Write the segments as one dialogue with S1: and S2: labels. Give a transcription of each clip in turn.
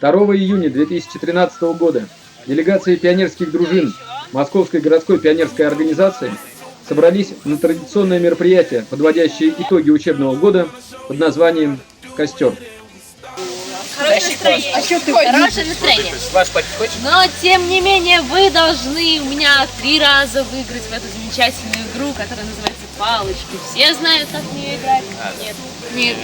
S1: 2 июня 2013 года делегации пионерских дружин Московской городской пионерской организации собрались на традиционное мероприятие, подводящее итоги учебного года под названием «Костер».
S2: Хорошее настроение. Хорошее настроение. Но, тем не менее, вы должны у меня 3 раза выиграть в эту замечательную игру, которая называется «Палочки». Все знают, как в нее играть? Нет. Нет.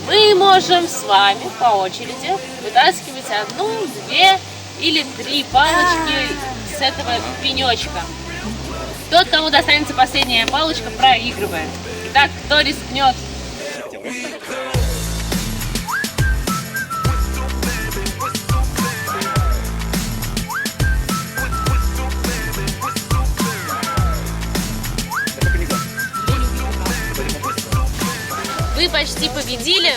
S2: Мы можем с вами по очереди вытаскивать 1, 2 или 3 палочки с этого пенечка. Тот, кому достанется последняя палочка, проигрывает. Итак, кто рискнет? Вы почти победили.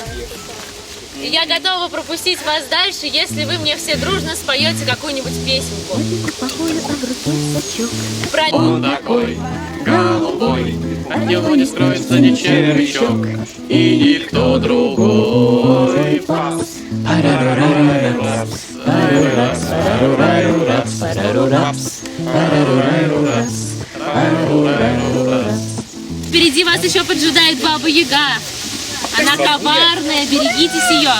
S2: И я готова пропустить вас дальше, если вы мне все дружно споете какую-нибудь песенку.
S3: Он такой голубой, от него не скроется ни червячок, и никто другой.
S2: Впереди вас еще поджидает Баба Яга. Она коварная, берегитесь ее.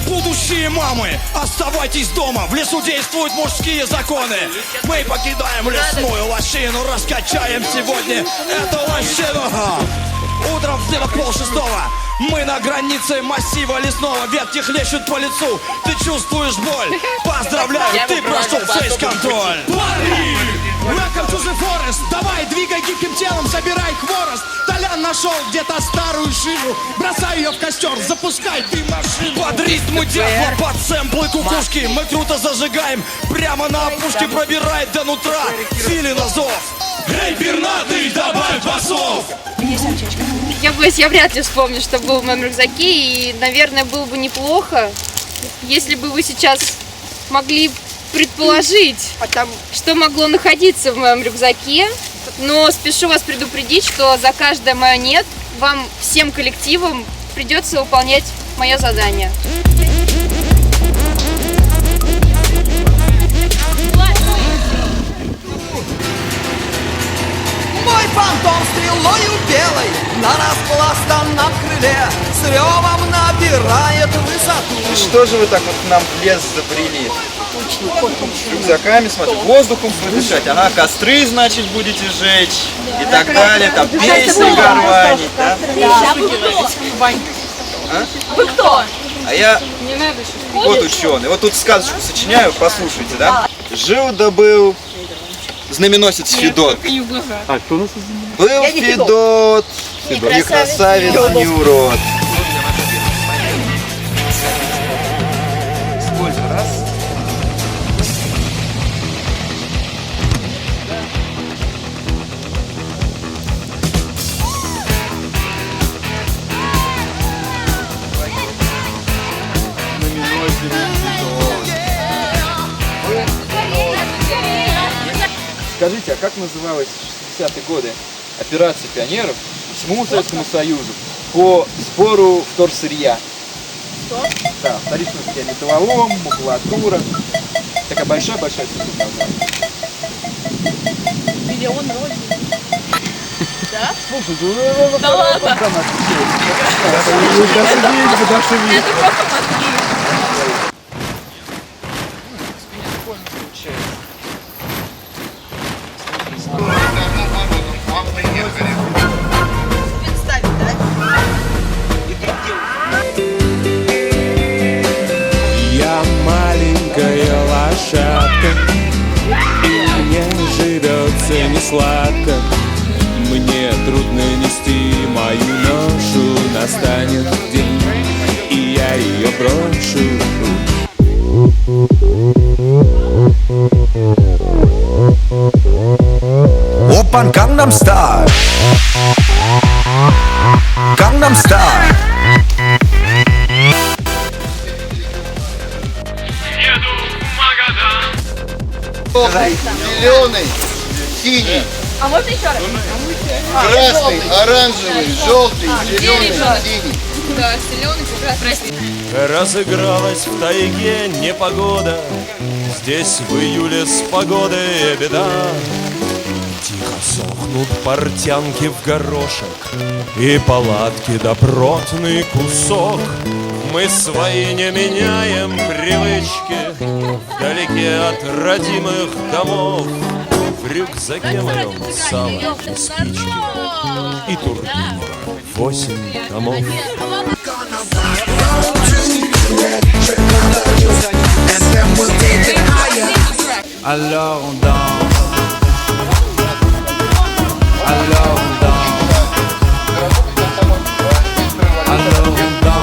S4: Будущие мамы, оставайтесь дома. В лесу действуют мужские законы. Мы покидаем лесную лощину, раскачаем сегодня эту лощину. Утром где-то 5:30 мы на границе массива лесного. Ветки хлещут по лицу, ты чувствуешь боль. Поздравляю, ты прошел фейс-контроль. Парни! Welcome to the forest. Давай, двигай гибким телом, собирай хворост. Толян нашел где-то старую шину. Бросай ее в костер, запускай ты машину. Под ритм дятла, под сэмплы кукушки мы круто зажигаем. Прямо на опушке пробирает до нутра филина зов. Эй, пернатый, добавь басов!
S5: Я вряд ли вспомню, что было в моем рюкзаке. И, наверное, было бы неплохо, если бы вы сейчас могли предположить, что могло находиться в моем рюкзаке. Но спешу вас предупредить, что за каждое мое «нет» вам всем коллективом придется выполнять мое задание.
S6: Мой фантом стрелою белой на распластанном крыле с ревом набирает высоту.
S7: Что же вы так вот к нам в лес забрели? С рюкзаками, смотрю, воздухом подышать. Ага, костры, значит, будете жечь и так далее. Там песни горланить, да? А?
S2: Вы кто?
S7: А я вот ученый. Вот тут сказочку сочиняю, послушайте, да? Жил да был знаменосец Федот.
S1: А кто у нас?
S7: Был Федот, не красавец, не урод. Использую раз. Скажите, а как называлась в 60-е годы операция пионеров всему Советскому Союзу по сбору вторсырья? Что? Да, вторичный металлолом, макулатура. Такая большая-большая цифра название.
S2: Миллион вроде. Да?
S7: Слушайте,
S2: Да ладно. Это просто мозги.
S8: Я маленькая лошадка, и мне живется не сладко. Мне трудно нести мою ношу, настанет день, и я ее брошу.
S6: Опан Gangnam Style. Gangnam Style.
S7: Зеленый, синий,
S2: А можно еще раз?
S9: Красный, оранжевый, желтый, зеленый, синий.
S5: Да, зеленый, красный.
S8: Разыгралась в тайге непогода, здесь в июле с погодой беда. Тихо сохнут портянки в горошек и палатки добротный кусок. Мы свои не меняем привычки вдалеке от родимых домов. В рюкзаке моем сало и спички и тургенева 8 томов.
S6: Alors on danse, alors on danse, alors on danse.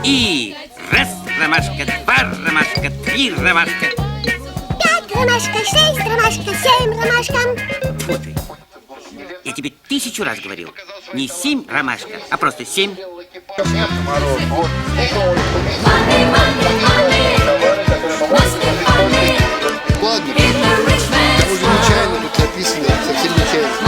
S10: И раз ромашка, два ромашка, три ромашка.
S11: 5 ромашка, 6 ромашка, 7 ромашка.
S10: Фу ты. Я тебе 1000 раз говорил. Не 7 ромашка, а просто 7.
S9: Ладно, уже нечаянно тут написано, совсем нечаянно.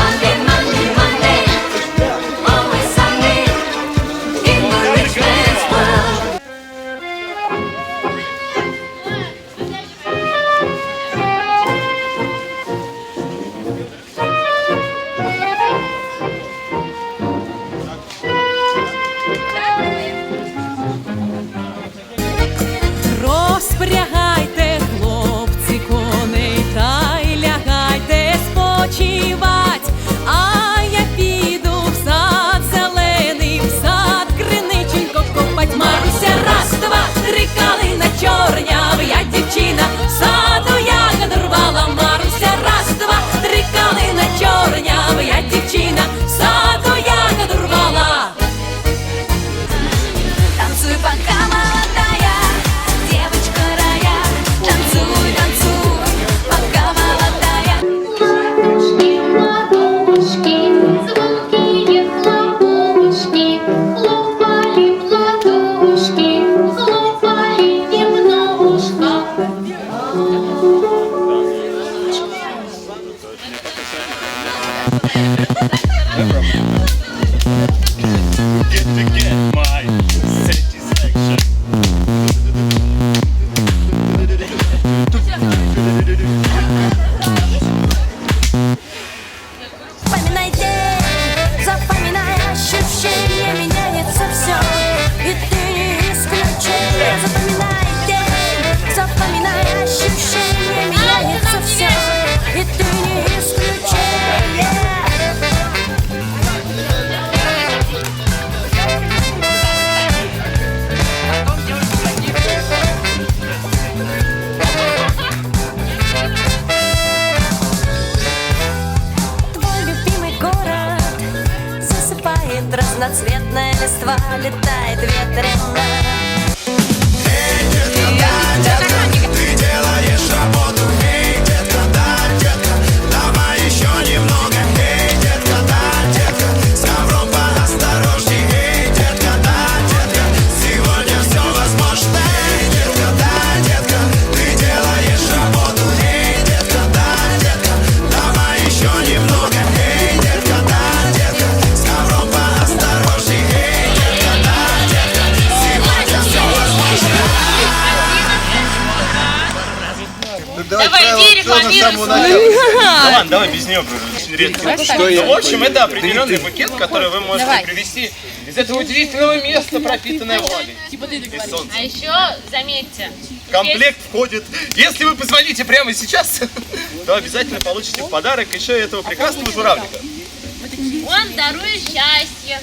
S2: Розпрягайте, хлопці, коней, та й лягайте спочивать, а я піду в сад зелений, в сад криниченько копать. Маруся, раз, два, три, калина чорнява, я дівчина, в саду ягод рвала. Маруся, раз, два, три, калина чорнява, я дівчина, в саду ягод рвала.
S11: Танцуй, пока молодая, девочка рая. Танцуй, танцуй, пока молодая. Ладошки, звонкие хлопушки, хлопали в ладошки, хлопали немножко. Вспоминайте, запоминай ощущения, меняется все, и ты не исключение. Запоминайте, запоминай ощущения, меняется все, и ты не исключение. Твой любимый город засыпает разноцветная листва, летает ветрено.
S6: Ты делаешь работу, эй, детка, да, детка, давай еще немного, эй, детка, да, детка, с ковром поосторожней, эй, детка, да, детка, сегодня все возможно, эй, детка, да, детка, ты делаешь работу, эй, детка, да, детка, давай еще немного, эй, детка, да, детка, с ковром поосторожней, эй, детка, да, детка, сегодня все возможно.
S12: Ладно, давай без нее. Очень редко. Ну, в общем, это определенный букет, который вы можете привезти из этого удивительного места, пропитанное влагой.
S2: А еще, заметьте,
S12: В комплект входит. Если вы позвоните прямо сейчас, то обязательно получите в подарок еще этого прекрасного журавлика.
S2: он дарует счастье.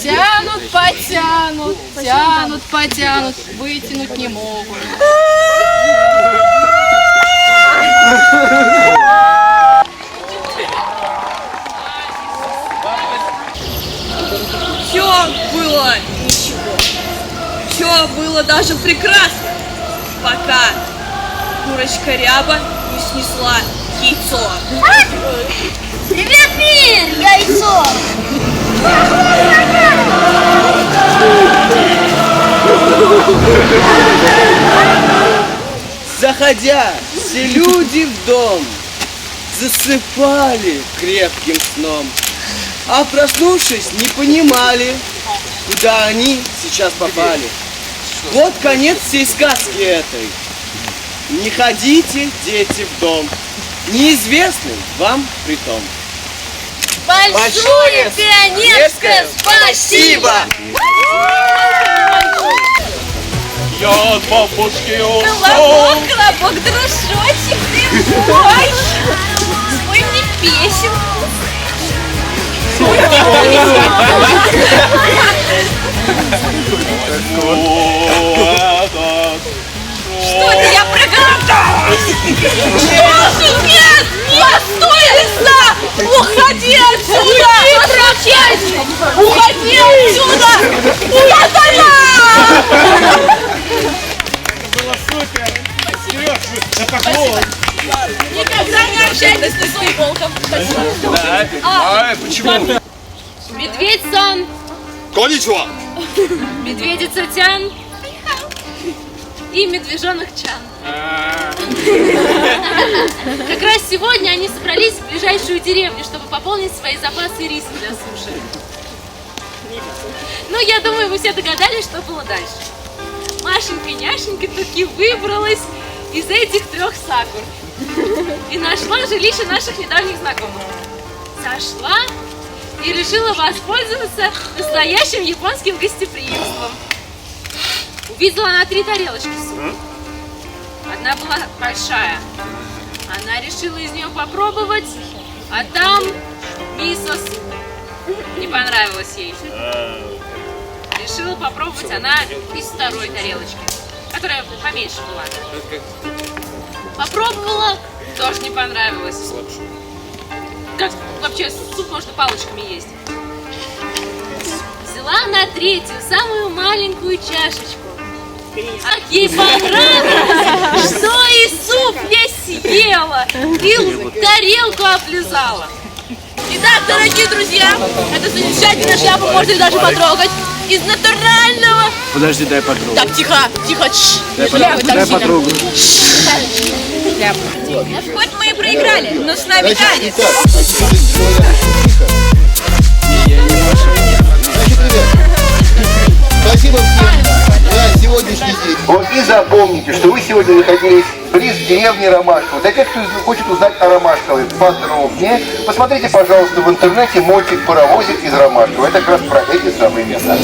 S5: Тянут, потянут, тянут, потянут, вытянуть не могут.
S13: Все было ничего. Все было даже прекрасно, пока курочка Ряба не снесла яйцо.
S11: Привет, мир! Яйцо!
S14: Заходя, все люди в дом засыпали крепким сном, а проснувшись, не понимали, куда они сейчас попали. Вот конец всей сказки этой. Не ходите, дети, в дом, неизвестным вам притом.
S2: Большое пионерское спасибо!
S3: Я от бабушки ушел.
S2: Колобок, колобок, дружочек ты мой! Спой мне песенку. Что это я проголодалась? Нет! Нет! Стой, лиса! Уходи отсюда! Уходи отсюда! Уходи!
S12: Было супер! Сереж, за поклон!
S2: Никогда не общайтесь с лисой и волком.
S12: Почему?
S2: Медведь-сан,
S12: Коничева!
S2: медведица-тян и медвежонок-чан. Как раз сегодня они собрались в ближайшую деревню, чтобы пополнить свои запасы риса для суши. Ну, я думаю, вы все догадались, что было дальше. Машенька-няшенька таки выбралась из этих 3 сакур и нашла жилище наших недавних знакомых. Сошла и решила воспользоваться настоящим японским гостеприимством. Увидела она 3 тарелочки супа. Одна была большая. Она решила из нее попробовать, а там мисо-суп. Не понравилось ей. Решила попробовать она из 2-й тарелочки, которая поменьше была. Попробовала, тоже не понравилось. Как вообще суп можно палочками есть? Взяла на 3-ю, самую маленькую чашечку. Ах, ей понравилось, что и суп я съела, и тарелку облизала. Итак, дорогие друзья, эту замечательную шляпу можно даже потрогать. Из натурального...
S14: Подожди, дай потрогать.
S2: Так, тихо, тихо,
S14: Дай потрогать.
S13: Хоть мы и проиграли, но с нами танец.
S9: Спасибо всем за сегодняшний день. Вот и запомните, что вы сегодня находились близ деревни Ромашково. Для тех, кто хочет узнать о Ромашкове подробнее, посмотрите, пожалуйста, в интернете мультик «Паровозик из Ромашкова». Это как раз про эти самые места.